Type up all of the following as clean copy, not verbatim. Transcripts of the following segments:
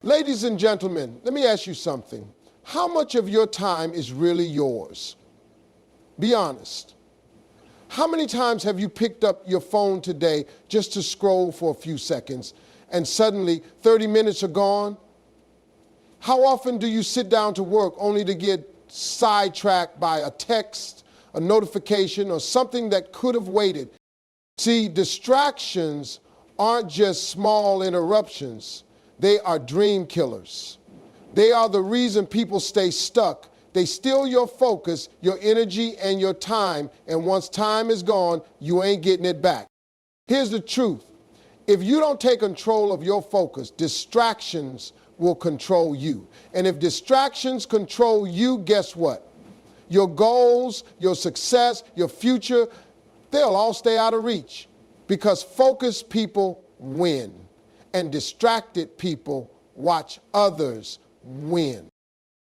Ladies and gentlemen, let me ask you something. How much of your time is really yours? Be honest. How many times have you picked up your phone today just to scroll for a few seconds and suddenly 30 minutes are gone? How often do you sit down to work only to get sidetracked by a text, a notification, or something that could have waited? See, distractions aren't just small interruptions. They are dream killers. They are the reason people stay stuck. They steal your focus, your energy, and your time, and once time is gone, you ain't getting it back. Here's the truth. If you don't take control of your focus, distractions will control you. And if distractions control you, guess what? Your goals, your success, your future, they'll all stay out of reach, because focused people win. And distracted people watch others win.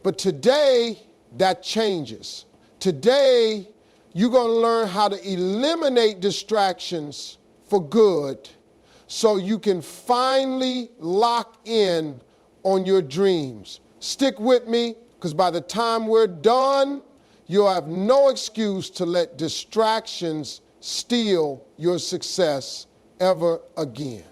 But today, that changes. Today, you're going to learn how to eliminate distractions for good so you can finally lock in on your dreams. Stick with me, because by the time we're done, you'll have no excuse to let distractions steal your success ever again.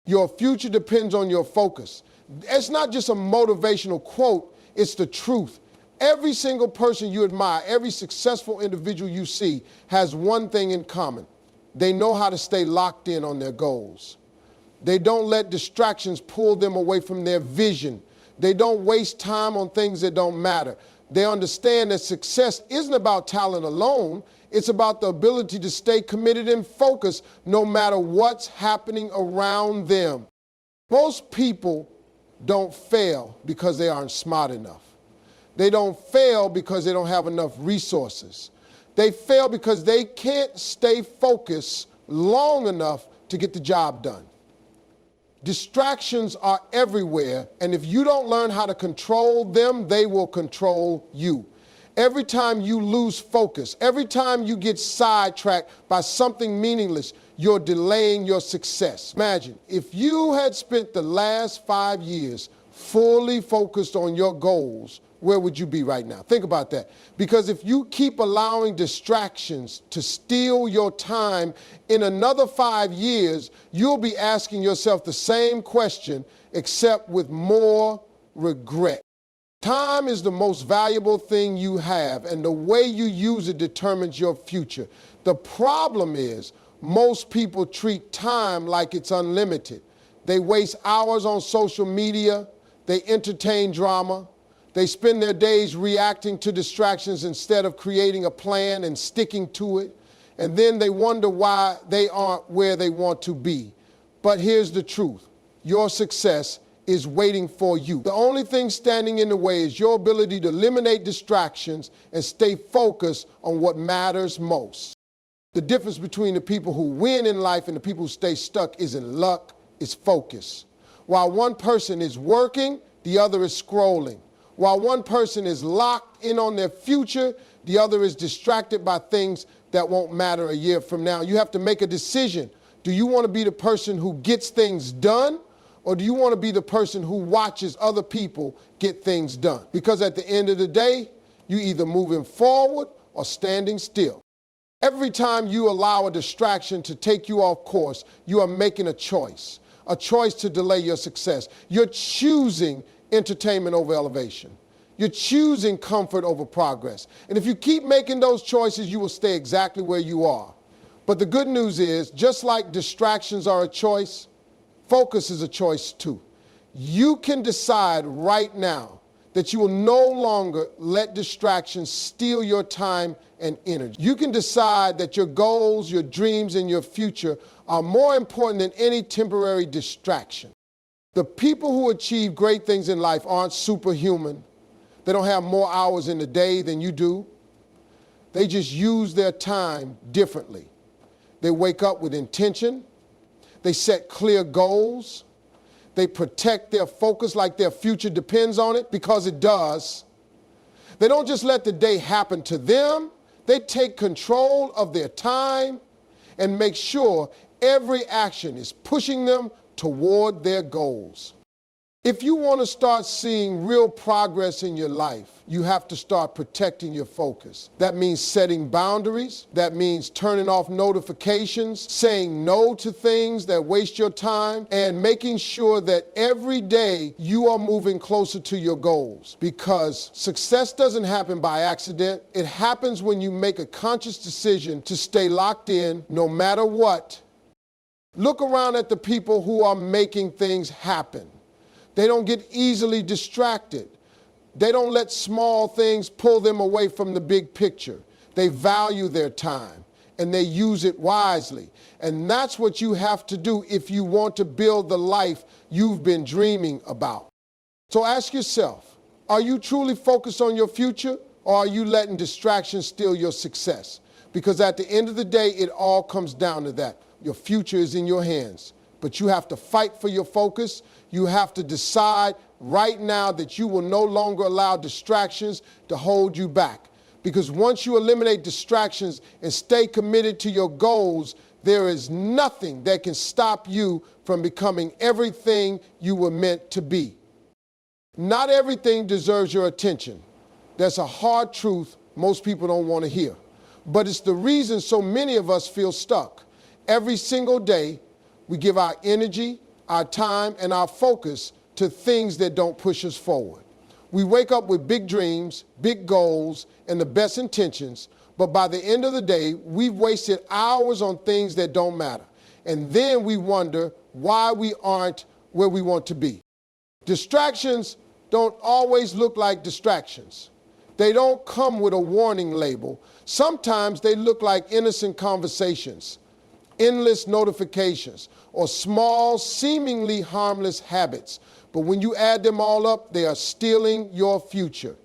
Your future depends on your focus. It's not just a motivational quote, it's the truth. Every single person you admire, every successful individual you see has one thing in common. They know how to stay locked in on their goals. They don't let distractions pull them away from their vision. They don't waste time on things that don't matter. They understand that success isn't about talent alone. It's about the ability to stay committed and focused no matter what's happening around them. Most people don't fail because they aren't smart enough. They don't fail because they don't have enough resources. They fail because they can't stay focused long enough to get the job done. Distractions are everywhere, and if you don't learn how to control them, they will control you. Every time you lose focus, every time you get sidetracked by something meaningless, you're delaying your success. Imagine if you had spent the last 5 years fully focused on your goals, where would you be right now? Think about that. Because if you keep allowing distractions to steal your time, in another 5 years, you'll be asking yourself the same question, except with more regret. Time is the most valuable thing you have, and the way you use it determines your future. The problem is, most people treat time like it's unlimited. They waste hours on social media, they entertain drama, they spend their days reacting to distractions instead of creating a plan and sticking to it, and then they wonder why they aren't where they want to be. But here's the truth. Your success is waiting for you. The only thing standing in the way is your ability to eliminate distractions and stay focused on what matters most. The difference between the people who win in life and the people who stay stuck isn't luck, it's focus. While one person is working, the other is scrolling. While one person is locked in on their future, the other is distracted by things that won't matter a year from now. You have to make a decision. Do you want to be the person who gets things done? Or do you want to be the person who watches other people get things done? Because at the end of the day, you're either moving forward or standing still. Every time you allow a distraction to take you off course, you are making a choice to delay your success. You're choosing entertainment over elevation. You're choosing comfort over progress. And if you keep making those choices, you will stay exactly where you are. But the good news is, just like distractions are a choice, focus is a choice too. You can decide right now that you will no longer let distractions steal your time and energy. You can decide that your goals, your dreams, and your future are more important than any temporary distraction. The people who achieve great things in life aren't superhuman. They don't have more hours in the day than you do. They just use their time differently. They wake up with intention. They set clear goals. They protect their focus like their future depends on it, because it does. They don't just let the day happen to them. They take control of their time and make sure every action is pushing them toward their goals. If you want to start seeing real progress in your life, you have to start protecting your focus. That means setting boundaries. That means turning off notifications, saying no to things that waste your time, and making sure that every day you are moving closer to your goals. Because success doesn't happen by accident. It happens when you make a conscious decision to stay locked in no matter what. Look around at the people who are making things happen. They don't get easily distracted. They don't let small things pull them away from the big picture. They value their time and they use it wisely. And that's what you have to do if you want to build the life you've been dreaming about. So ask yourself, are you truly focused on your future, or are you letting distractions steal your success? Because at the end of the day, it all comes down to that. Your future is in your hands. But you have to fight for your focus. You have to decide right now that you will no longer allow distractions to hold you back. Because once you eliminate distractions and stay committed to your goals, there is nothing that can stop you from becoming everything you were meant to be. Not everything deserves your attention. That's a hard truth most people don't want to hear. But it's the reason so many of us feel stuck. Every single day, we give our energy, our time, and our focus to things that don't push us forward. We wake up with big dreams, big goals, and the best intentions, but by the end of the day, we've wasted hours on things that don't matter. And then we wonder why we aren't where we want to be. Distractions don't always look like distractions. They don't come with a warning label. Sometimes they look like innocent conversations, endless notifications, or small, seemingly harmless habits. But when you add them all up, they are stealing your future.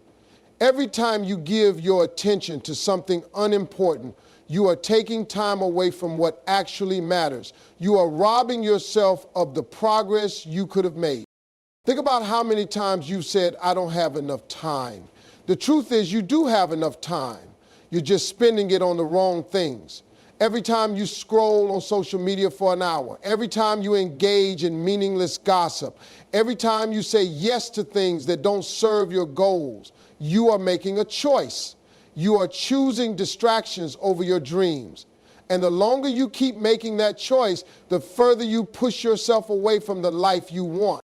Every time you give your attention to something unimportant, you are taking time away from what actually matters. You are robbing yourself of the progress you could have made. Think about how many times you've said, I don't have enough time. The truth is you do have enough time. You're just spending it on the wrong things. Every time you scroll on social media for an hour, every time you engage in meaningless gossip, every time you say yes to things that don't serve your goals, you are making a choice. You are choosing distractions over your dreams. And the longer you keep making that choice, the further you push yourself away from the life you want.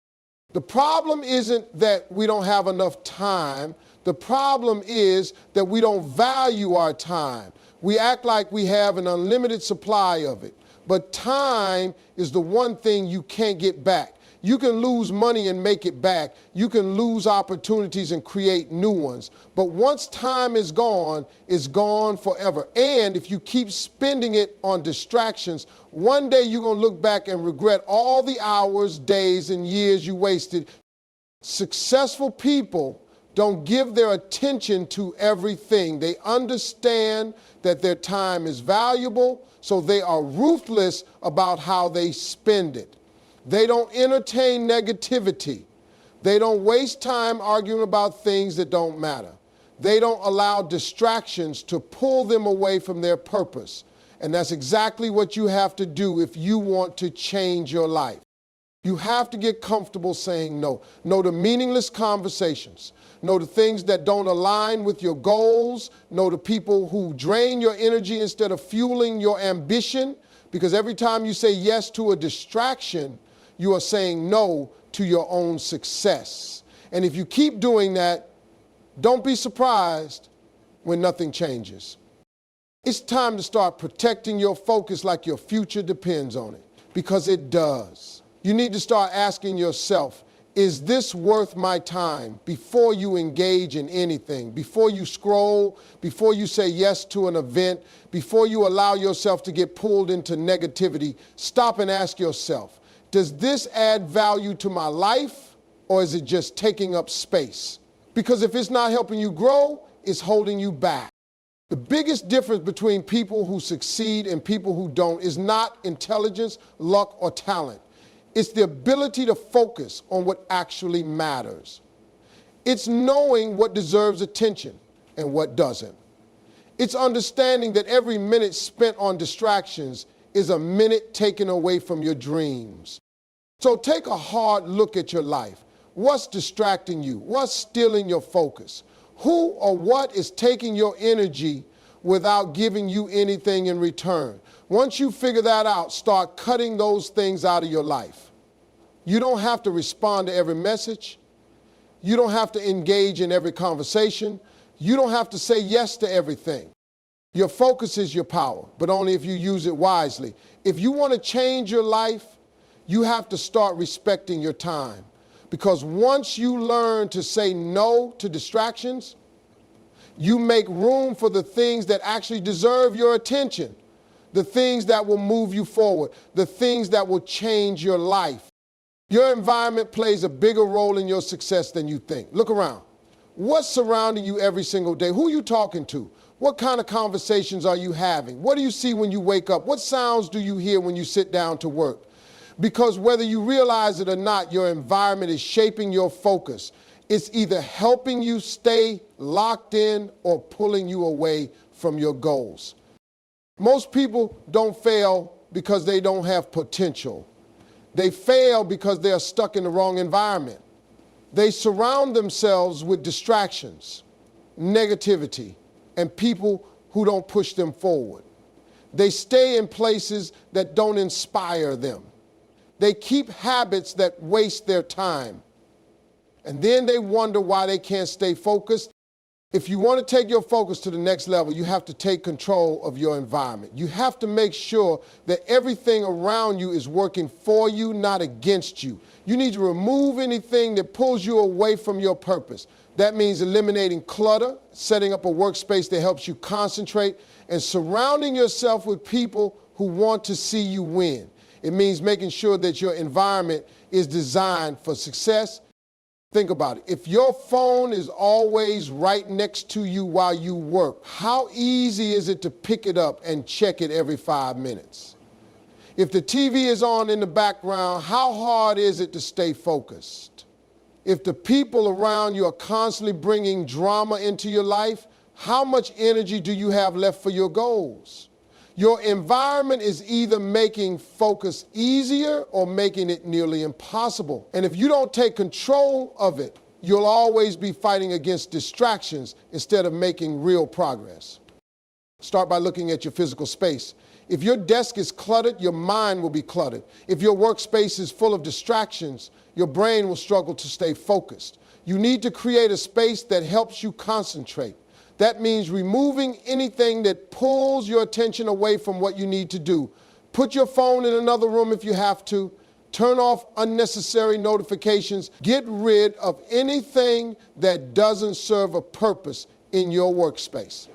The problem isn't that we don't have enough time. The problem is that we don't value our time. We act like we have an unlimited supply of it. But time is the one thing you can't get back. You can lose money and make it back. You can lose opportunities and create new ones. But once time is gone, it's gone forever. And if you keep spending it on distractions, one day you're going to look back and regret all the hours, days, and years you wasted. Successful people don't give their attention to everything. They understand that their time is valuable, so they are ruthless about how they spend it. They don't entertain negativity. They don't waste time arguing about things that don't matter. They don't allow distractions to pull them away from their purpose. And that's exactly what you have to do if you want to change your life. You have to get comfortable saying no. No to meaningless conversations. No to things that don't align with your goals. No to people who drain your energy instead of fueling your ambition. Because every time you say yes to a distraction, you are saying no to your own success. And if you keep doing that, don't be surprised when nothing changes. It's time to start protecting your focus like your future depends on it, because it does. You need to start asking yourself, is this worth my time? Before you engage in anything, before you scroll, before you say yes to an event, before you allow yourself to get pulled into negativity, stop and ask yourself, does this add value to my life, or is it just taking up space? Because if it's not helping you grow, it's holding you back. The biggest difference between people who succeed and people who don't is not intelligence, luck, or talent. It's the ability to focus on what actually matters. It's knowing what deserves attention and what doesn't. It's understanding that every minute spent on distractions is a minute taken away from your dreams. So take a hard look at your life. What's distracting you? What's stealing your focus? Who or what is taking your energy without giving you anything in return? Once you figure that out, start cutting those things out of your life. You don't have to respond to every message. You don't have to engage in every conversation. You don't have to say yes to everything. Your focus is your power, but only if you use it wisely. If you want to change your life, you have to start respecting your time. Because once you learn to say no to distractions, you make room for the things that actually deserve your attention, the things that will move you forward, the things that will change your life. Your environment plays a bigger role in your success than you think. Look around. What's surrounding you every single day? Who are you talking to? What kind of conversations are you having? What do you see when you wake up? What sounds do you hear when you sit down to work? Because whether you realize it or not, your environment is shaping your focus. It's either helping you stay locked in or pulling you away from your goals. Most people don't fail because they don't have potential. They fail because they are stuck in the wrong environment. They surround themselves with distractions, negativity, and people who don't push them forward. They stay in places that don't inspire them. They keep habits that waste their time. And then they wonder why they can't stay focused. If you want to take your focus to the next level, you have to take control of your environment. You have to make sure that everything around you is working for you, not against you. You need to remove anything that pulls you away from your purpose. That means eliminating clutter, setting up a workspace that helps you concentrate, and surrounding yourself with people who want to see you win. It means making sure that your environment is designed for success. Think about it. If your phone is always right next to you while you work, how easy is it to pick it up and check it every 5 minutes? If the TV is on in the background, how hard is it to stay focused? If the people around you are constantly bringing drama into your life, how much energy do you have left for your goals? Your environment is either making focus easier or making it nearly impossible. And if you don't take control of it, you'll always be fighting against distractions instead of making real progress. Start by looking at your physical space. If your desk is cluttered, your mind will be cluttered. If your workspace is full of distractions, your brain will struggle to stay focused. You need to create a space that helps you concentrate. That means removing anything that pulls your attention away from what you need to do. Put your phone in another room if you have to. Turn off unnecessary notifications. Get rid of anything that doesn't serve a purpose in your workspace.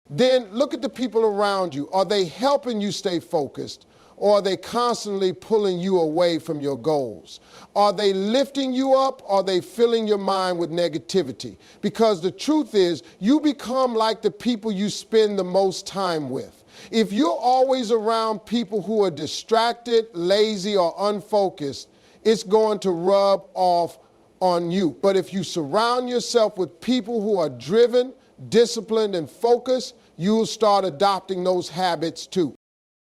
Then look at the people around you. Are they helping you stay focused? Or are they constantly pulling you away from your goals? Are they lifting you up? Or are they filling your mind with negativity? Because the truth is, you become like the people you spend the most time with. If you're always around people who are distracted, lazy, or unfocused, it's going to rub off on you. But if you surround yourself with people who are driven, disciplined, and focused, you'll start adopting those habits too.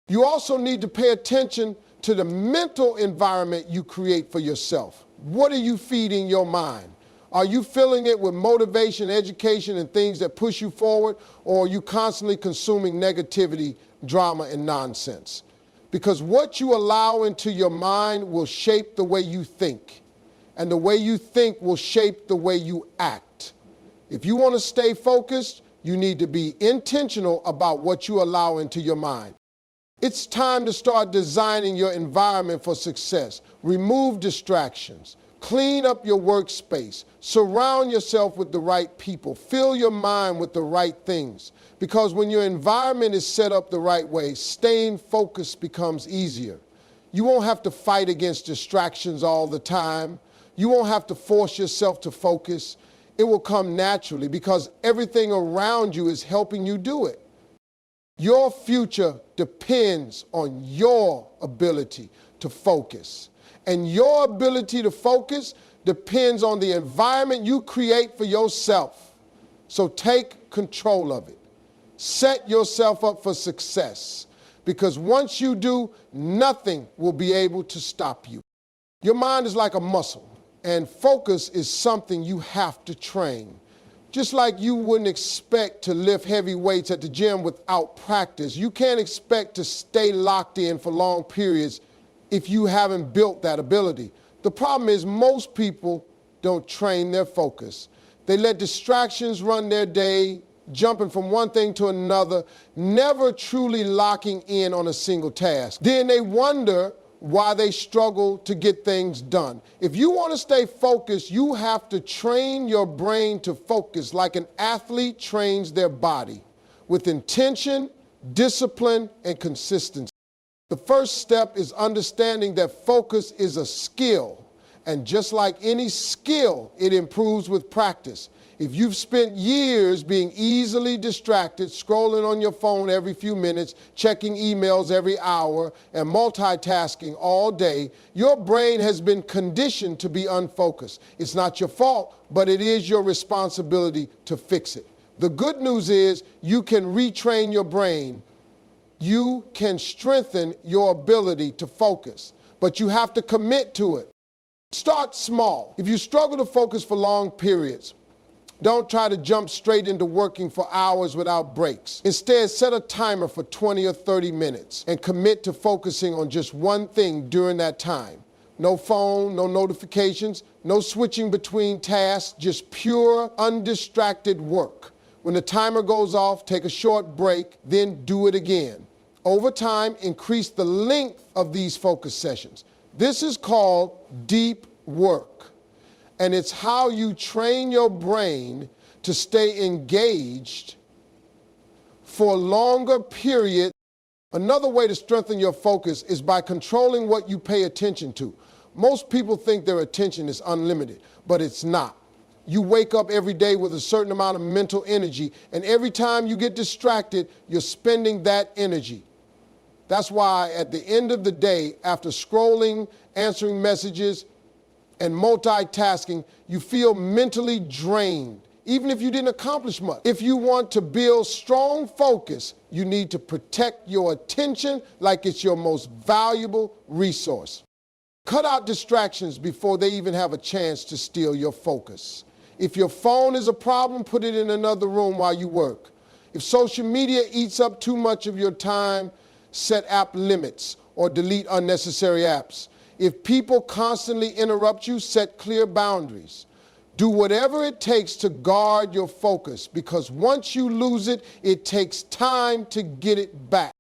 You also need to pay attention to the mental environment you create for yourself. What are you feeding your mind? Are you filling it with motivation, education, and things that push you forward? Or are you constantly consuming negativity, drama, and nonsense? Because what you allow into your mind will shape the way you think. And the way you think will shape the way you act. If you want to stay focused, you need to be intentional about what you allow into your mind. It's time to start designing your environment for success. Remove distractions. Clean up your workspace. Surround yourself with the right people. Fill your mind with the right things. Because when your environment is set up the right way, staying focused becomes easier. You won't have to fight against distractions all the time. You won't have to force yourself to focus. It will come naturally because everything around you is helping you do it. Your future depends on your ability to focus. And your ability to focus depends on the environment you create for yourself. So take control of it. Set yourself up for success. Because once you do, nothing will be able to stop you. Your mind is like a muscle. And focus is something you have to train. Just like you wouldn't expect to lift heavy weights at the gym without practice, you can't expect to stay locked in for long periods if you haven't built that ability. The problem is most people don't train their focus. They let distractions run their day, jumping from one thing to another, never truly locking in on a single task. Then they wonder why they struggle to get things done. If you want to stay focused, you have to train your brain to focus like an athlete trains their body, with intention, discipline, and consistency. The first step is understanding that focus is a skill, and just like any skill, it improves with practice. If you've spent years being easily distracted, scrolling on your phone every few minutes, checking emails every hour, and multitasking all day, your brain has been conditioned to be unfocused. It's not your fault, but it is your responsibility to fix it. The good news is you can retrain your brain. You can strengthen your ability to focus, but you have to commit to it. Start small. If you struggle to focus for long periods, don't try to jump straight into working for hours without breaks. Instead, set a timer for 20 or 30 minutes and commit to focusing on just one thing during that time. No phone, no notifications, no switching between tasks, just pure, undistracted work. When the timer goes off, take a short break, then do it again. Over time, increase the length of these focus sessions. This is called deep work. And it's how you train your brain to stay engaged for a longer period. Another way to strengthen your focus is by controlling what you pay attention to. Most people think their attention is unlimited, but it's not. You wake up every day with a certain amount of mental energy, and every time you get distracted, you're spending that energy. That's why at the end of the day, after scrolling, answering messages, and multitasking, you feel mentally drained, even if you didn't accomplish much. If you want to build strong focus, you need to protect your attention like it's your most valuable resource. Cut out distractions before they even have a chance to steal your focus. If your phone is a problem, put it in another room while you work. If social media eats up too much of your time, set app limits or delete unnecessary apps. If people constantly interrupt you, set clear boundaries. Do whatever it takes to guard your focus, because once you lose it, it takes time to get it back.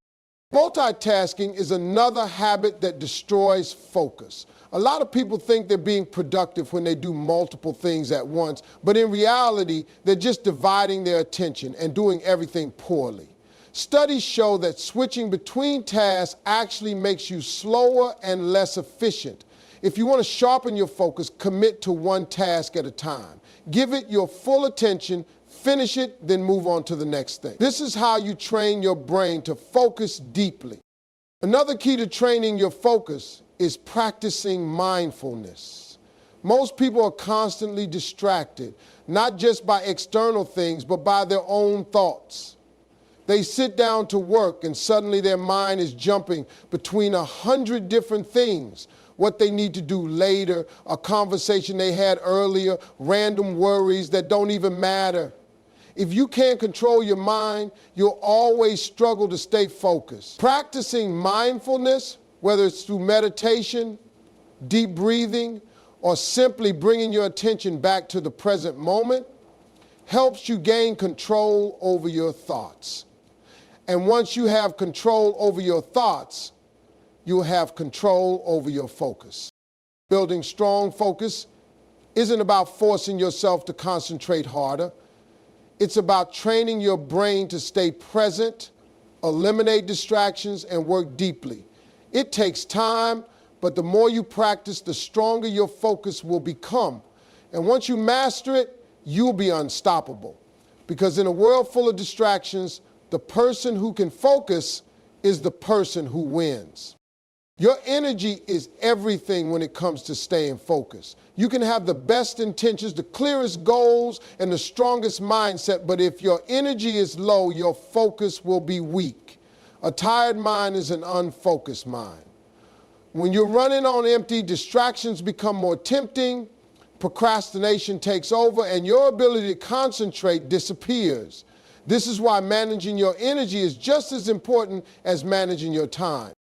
Multitasking is another habit that destroys focus. A lot of people think they're being productive when they do multiple things at once, but in reality, they're just dividing their attention and doing everything poorly. Studies show that switching between tasks actually makes you slower and less efficient. If you want to sharpen your focus, commit to one task at a time. Give it your full attention, finish it, then move on to the next thing. This is how you train your brain to focus deeply. Another key to training your focus is practicing mindfulness. Most people are constantly distracted, not just by external things, but by their own thoughts. They sit down to work and suddenly their mind is jumping between 100 different things. What they need to do later, a conversation they had earlier, random worries that don't even matter. If you can't control your mind, you'll always struggle to stay focused. Practicing mindfulness, whether it's through meditation, deep breathing, or simply bringing your attention back to the present moment, helps you gain control over your thoughts. And once you have control over your thoughts, you'll have control over your focus. Building strong focus isn't about forcing yourself to concentrate harder. It's about training your brain to stay present, eliminate distractions, and work deeply. It takes time, but the more you practice, the stronger your focus will become. And once you master it, you'll be unstoppable. Because in a world full of distractions, the person who can focus is the person who wins. Your energy is everything when it comes to staying focused. You can have the best intentions, the clearest goals, and the strongest mindset, but if your energy is low, your focus will be weak. A tired mind is an unfocused mind. When you're running on empty, distractions become more tempting, procrastination takes over and your ability to concentrate disappears. This is why managing your energy is just as important as managing your time.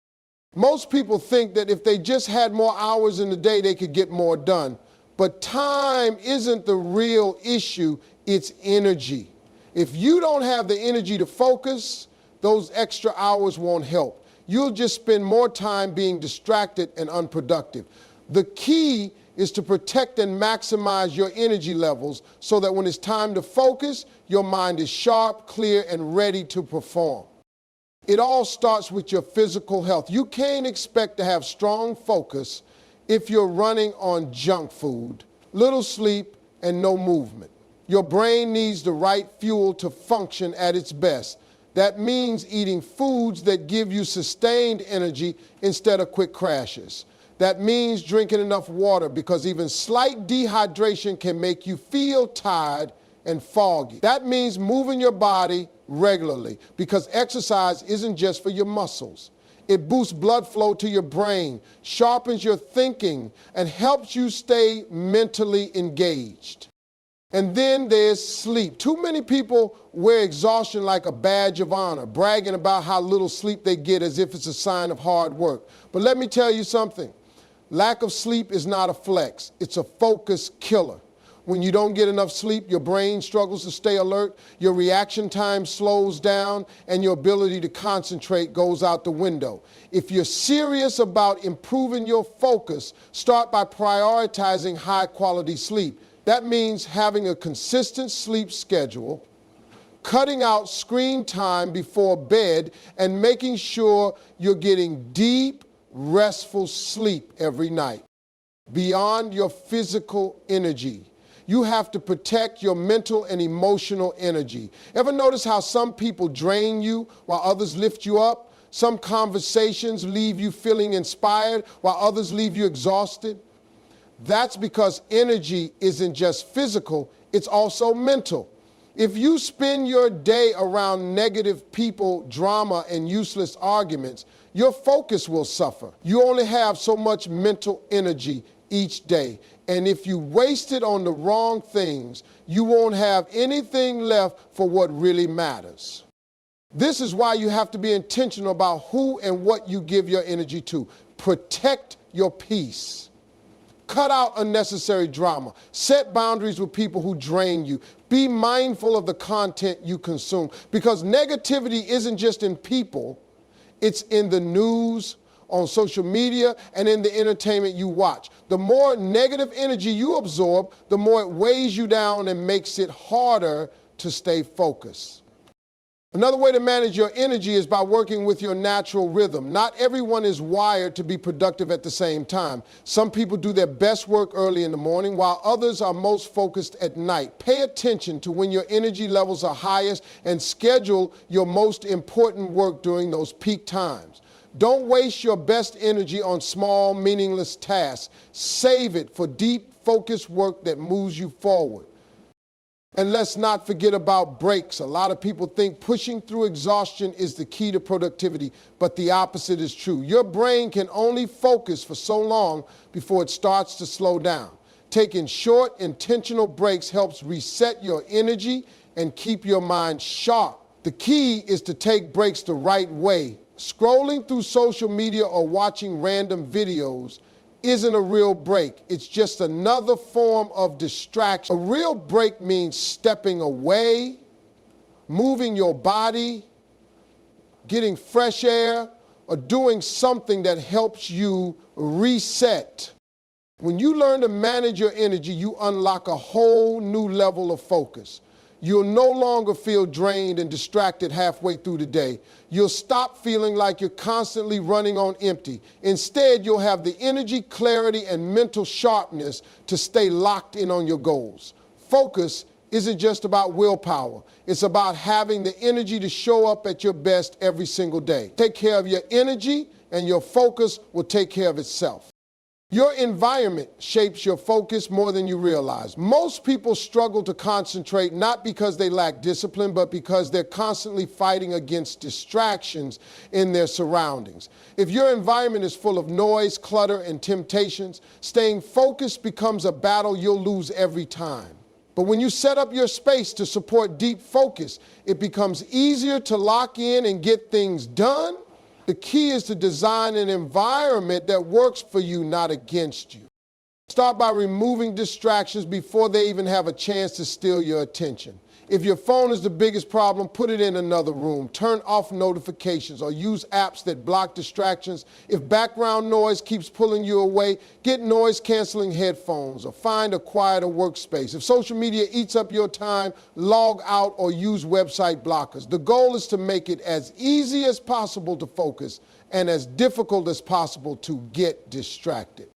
Most people think that if they just had more hours in the day, they could get more done. But time isn't the real issue, it's energy. If you don't have the energy to focus, those extra hours won't help. You'll just spend more time being distracted and unproductive. The key is to protect and maximize your energy levels so that when it's time to focus, your mind is sharp, clear, and ready to perform. It all starts with your physical health. You can't expect to have strong focus if you're running on junk food, little sleep, and no movement. Your brain needs the right fuel to function at its best. That means eating foods that give you sustained energy instead of quick crashes. That means drinking enough water because even slight dehydration can make you feel tired and foggy. That means moving your body regularly because exercise isn't just for your muscles. It boosts blood flow to your brain, sharpens your thinking, and helps you stay mentally engaged. And then there's sleep. Too many people wear exhaustion like a badge of honor, bragging about how little sleep they get as if it's a sign of hard work. But let me tell you something. Lack of sleep is not a flex. It's a focus killer. When you don't get enough sleep, your brain struggles to stay alert, your reaction time slows down, and your ability to concentrate goes out the window. If you're serious about improving your focus, start by prioritizing high-quality sleep. That means having a consistent sleep schedule, cutting out screen time before bed, and making sure you're getting deep, restful sleep every night. Beyond your physical energy, you have to protect your mental and emotional energy. Ever notice how some people drain you while others lift you up? Some conversations leave you feeling inspired while others leave you exhausted. That's because energy isn't just physical, it's also mental. If you spend your day around negative people, drama, and useless arguments, your focus will suffer. You only have so much mental energy each day. And if you waste it on the wrong things, you won't have anything left for what really matters. This is why you have to be intentional about who and what you give your energy to. Protect your peace. Cut out unnecessary drama. Set boundaries with people who drain you. Be mindful of the content you consume because negativity isn't just in people, it's in the news, on social media, and in the entertainment you watch. The more negative energy you absorb, the more it weighs you down and makes it harder to stay focused. Another way to manage your energy is by working with your natural rhythm. Not everyone is wired to be productive at the same time. Some people do their best work early in the morning, while others are most focused at night. Pay attention to when your energy levels are highest and schedule your most important work during those peak times. Don't waste your best energy on small, meaningless tasks. Save it for deep, focused work that moves you forward. And let's not forget about breaks. A lot of people think pushing through exhaustion is the key to productivity, but the opposite is true. Your brain can only focus for so long before it starts to slow down. Taking short, intentional breaks helps reset your energy and keep your mind sharp. The key is to take breaks the right way. Scrolling through social media or watching random videos isn't a real break. It's just another form of distraction. A real break means stepping away, moving your body, getting fresh air, or doing something that helps you reset. When you learn to manage your energy, you unlock a whole new level of focus. You'll no longer feel drained and distracted halfway through the day. You'll stop feeling like you're constantly running on empty. Instead, you'll have the energy, clarity, and mental sharpness to stay locked in on your goals. Focus isn't just about willpower. It's about having the energy to show up at your best every single day. Take care of your energy, and your focus will take care of itself. Your environment shapes your focus more than you realize. Most people struggle to concentrate not because they lack discipline, but because they're constantly fighting against distractions in their surroundings. If your environment is full of noise, clutter, and temptations, staying focused becomes a battle you'll lose every time. But when you set up your space to support deep focus, it becomes easier to lock in and get things done. The key is to design an environment that works for you, not against you. Start by removing distractions before they even have a chance to steal your attention. If your phone is the biggest problem, put it in another room. Turn off notifications or use apps that block distractions. If background noise keeps pulling you away, get noise-canceling headphones or find a quieter workspace. If social media eats up your time, log out or use website blockers. The goal is to make it as easy as possible to focus and as difficult as possible to get distracted.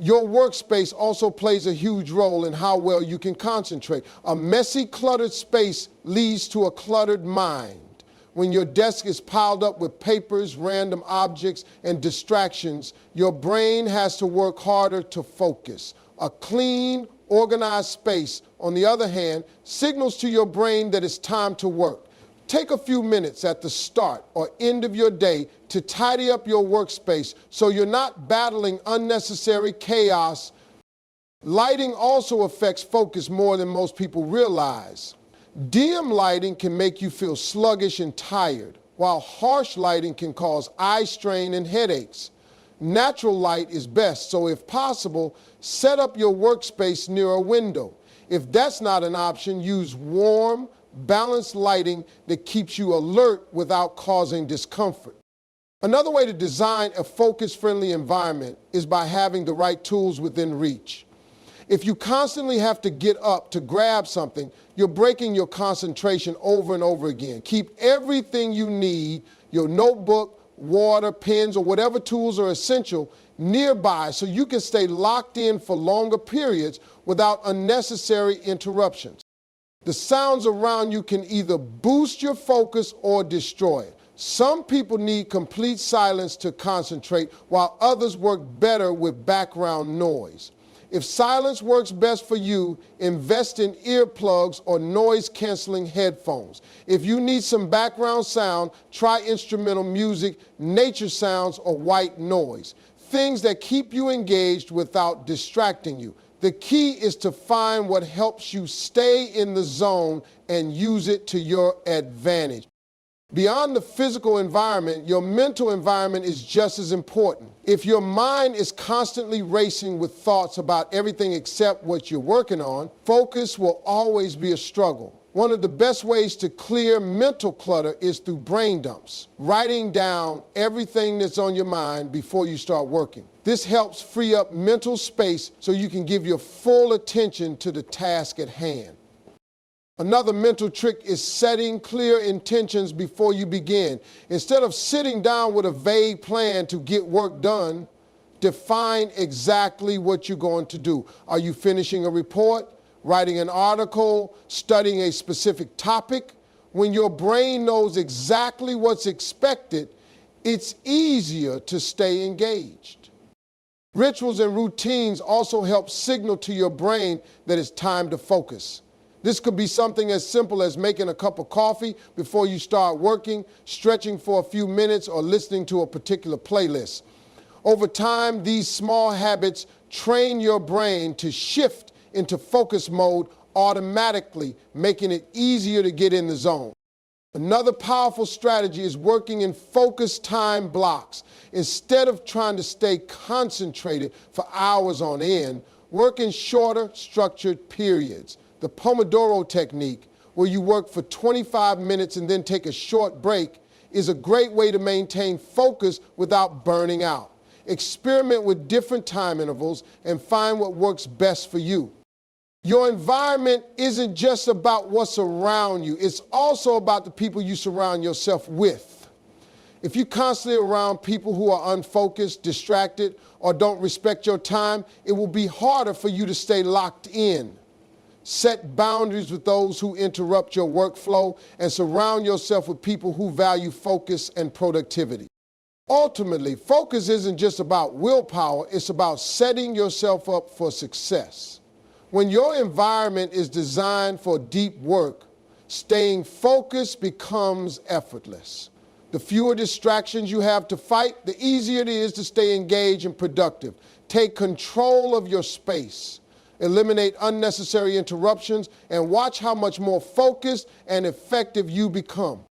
Your workspace also plays a huge role in how well you can concentrate. A messy, cluttered space leads to a cluttered mind. When your desk is piled up with papers, random objects, and distractions, your brain has to work harder to focus. A clean, organized space, on the other hand, signals to your brain that it's time to work. Take a few minutes at the start or end of your day to tidy up your workspace so you're not battling unnecessary chaos. Lighting also affects focus more than most people realize. Dim lighting can make you feel sluggish and tired, while harsh lighting can cause eye strain and headaches. Natural light is best, so if possible, set up your workspace near a window. If that's not an option, use warm, balanced lighting that keeps you alert without causing discomfort. Another way to design a focus-friendly environment is by having the right tools within reach. If you constantly have to get up to grab something, you're breaking your concentration over and over again. Keep everything you need, your notebook, water, pens, or whatever tools are essential, nearby so you can stay locked in for longer periods without unnecessary interruptions. The sounds around you can either boost your focus or destroy it. Some people need complete silence to concentrate, while others work better with background noise. If silence works best for you, invest in earplugs or noise-canceling headphones. If you need some background sound, try instrumental music, nature sounds, or white noise. Things that keep you engaged without distracting you. The key is to find what helps you stay in the zone and use it to your advantage. Beyond the physical environment, your mental environment is just as important. If your mind is constantly racing with thoughts about everything except what you're working on, focus will always be a struggle. One of the best ways to clear mental clutter is through brain dumps, writing down everything that's on your mind before you start working. This helps free up mental space so you can give your full attention to the task at hand. Another mental trick is setting clear intentions before you begin. Instead of sitting down with a vague plan to get work done, define exactly what you're going to do. Are you finishing a report, writing an article, studying a specific topic? When your brain knows exactly what's expected, it's easier to stay engaged. Rituals and routines also help signal to your brain that it's time to focus. This could be something as simple as making a cup of coffee before you start working, stretching for a few minutes, or listening to a particular playlist. Over time, these small habits train your brain to shift into focus mode automatically, making it easier to get in the zone. Another powerful strategy is working in focus time blocks. Instead of trying to stay concentrated for hours on end, work in shorter, structured periods. The Pomodoro technique, where you work for 25 minutes and then take a short break, is a great way to maintain focus without burning out. Experiment with different time intervals and find what works best for you. Your environment isn't just about what's around you, it's also about the people you surround yourself with. If you're constantly around people who are unfocused, distracted, or don't respect your time, it will be harder for you to stay locked in. Set boundaries with those who interrupt your workflow and surround yourself with people who value focus and productivity. Ultimately, focus isn't just about willpower, it's about setting yourself up for success. When your environment is designed for deep work, staying focused becomes effortless. The fewer distractions you have to fight, the easier it is to stay engaged and productive. Take control of your space. Eliminate unnecessary interruptions and watch how much more focused and effective you become.